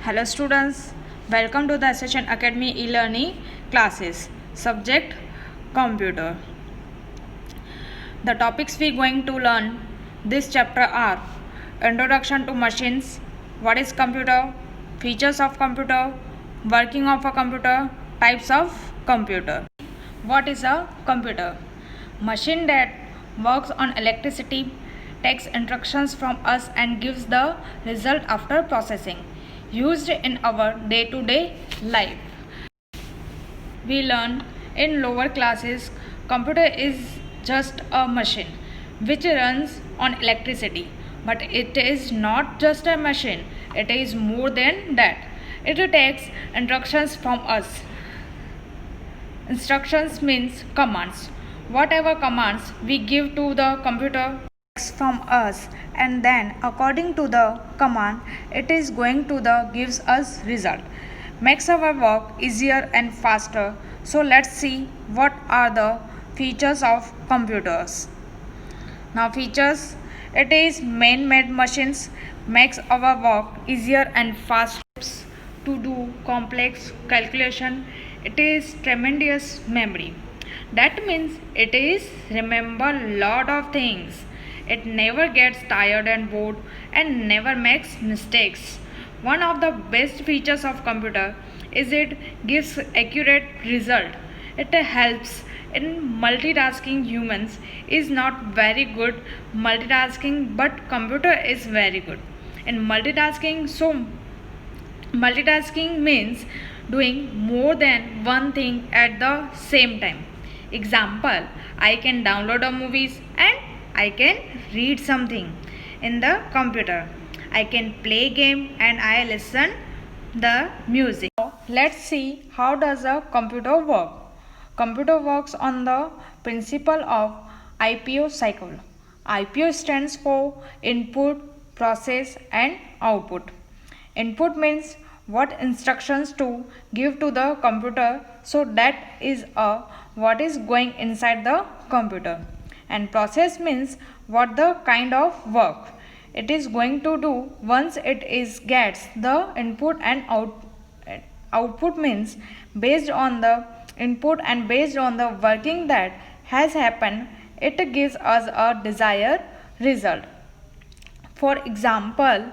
Hello students, welcome to the Session Academy e-learning classes. Subject computer. The topics we going to learn this chapter are introduction to machines, what is computer, features of computer, working of a computer, types of computer. What is a computer? Machine that works on electricity, takes instructions from us and gives the result after processing, used in our day-to-day life. We learn in lower classes computer is just a machine which runs on electricity, but it is not just a machine, it is more than that. It takes instructions from us. Instructions means commands. Whatever commands we give to the computer takes from us, and then according to the command it is going to the gives us result, makes our work easier and faster. So let's see what are the features of computers. Now features, it is man-made machines, makes our work easier and faster to do complex calculation. It is tremendous memory. That means it is remember lot of things. It never gets tired and bored and never makes mistakes. One of the best features of computer is it gives accurate result. It helps in multitasking. Humans is not very good multitasking, but computer is very good in multitasking. So multitasking means doing more than one thing at the same time. Example, I can download a movies and I can read something in the computer. I can play game and I listen the music. Let's see how does a computer work. Computer works on the principle of IPO cycle. IPO stands for input, process and output. Input means what instructions to give to the computer, so that is what is going inside the computer. And process means what the kind of work it is going to do once it is gets the input. And output means based on the input and based on the working that has happened, it gives us a desired result. For example,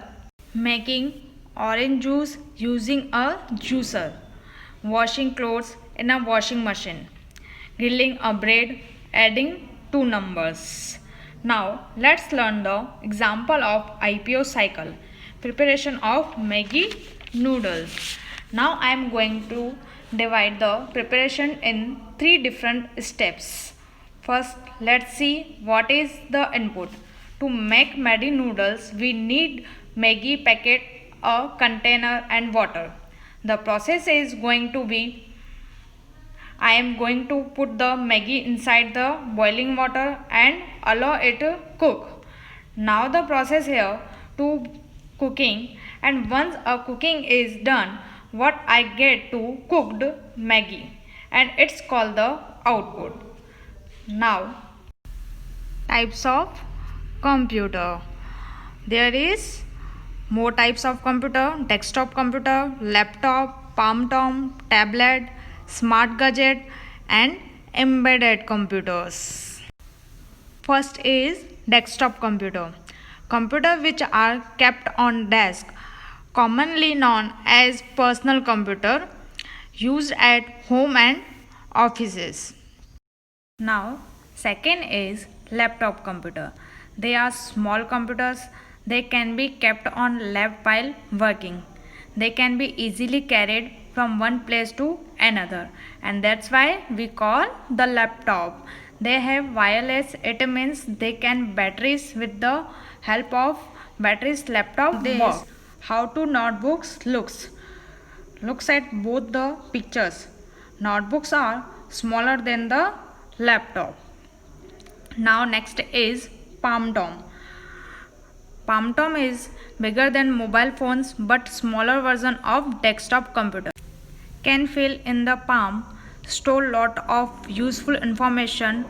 making orange juice using a juicer, washing clothes in a washing machine, grilling a bread, adding two numbers. Now let's learn the example of IPO cycle, preparation of Maggi noodles. Now I am going to divide the preparation in three different steps. First, let's see what is the input. To make Maggi noodles, we need Maggi packet, a container and water. The process is going to be, I am going to put the Maggi inside the boiling water and allow it to cook. Now the process here to cooking, and once a cooking is done, what I get to cooked Maggi, and it's called the output. Now types of computer. There is more types of computer: desktop computer, laptop, palm top, tablet, smart gadget and embedded computers. First is desktop computer. Computer which are kept on desk, commonly known as personal computer, used at home and offices. Now second is laptop computer. They are small computers. They can be kept on lap while working. They can be easily carried from one place to another, and that's why we call the laptop. They have wireless, it means they can batteries. With the help of batteries laptop work. How to notebooks looks at both the pictures. Notebooks are smaller than the laptop. Now next is palm top. Palm top is bigger than mobile phones but smaller version of desktop computer. Can fill in the palm, store lot of useful information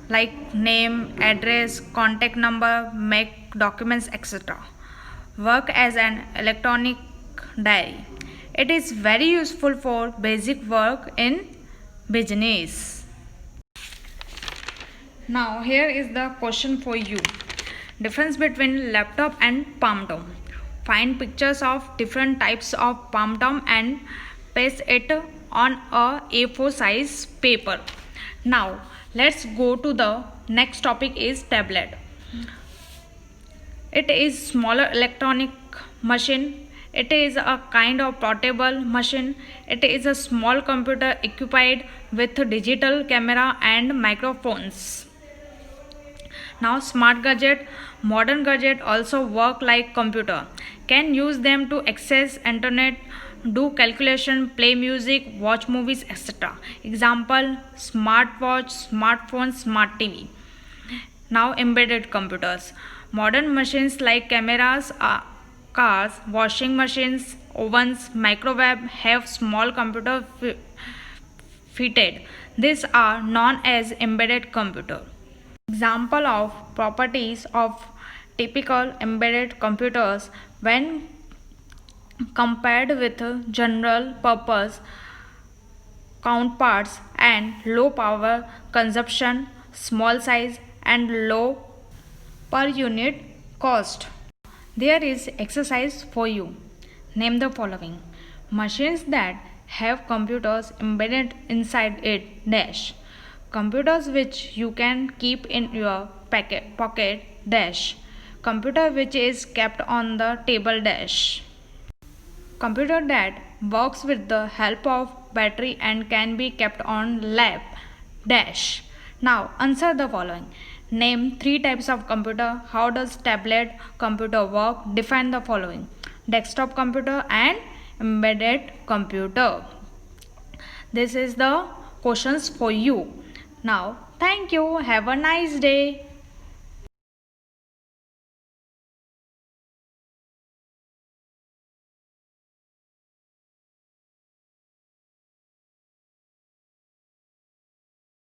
like name, address, contact number, make documents, etc. Work as an electronic diary. It is very useful for basic work in business. Now here is the question for you. Difference between laptop and palm tom. Find pictures of different types of palm tom and paste it on a A4 size paper. Now let's go to the next topic is tablet. It is smaller electronic machine. It is a kind of portable machine. It is a small computer equipped with digital camera and microphones. Now smart gadget, modern gadget also work like computer. Can use them to access internet, do calculation, play music, watch movies, etc. Example: smartwatch, smartphone, smart TV. Now embedded computers. Modern machines like cameras, cars, washing machines, ovens, microwave have small computer fitted. These are known as embedded computer. Example of properties of typical embedded computers when compared with general purpose counterparts and low power consumption, small size and low per unit cost. There is exercise for you. Name the following machines that have computers embedded inside it dash. Computers which you can keep in your pocket dash. Computer which is kept on the table dash. Computer that works with the help of battery and can be kept on lap dash. Now answer the following. Name 3 types of computer. How does tablet computer work? Define the following. Desktop computer and embedded computer. This is the questions for you. Now, thank you. Have a nice day.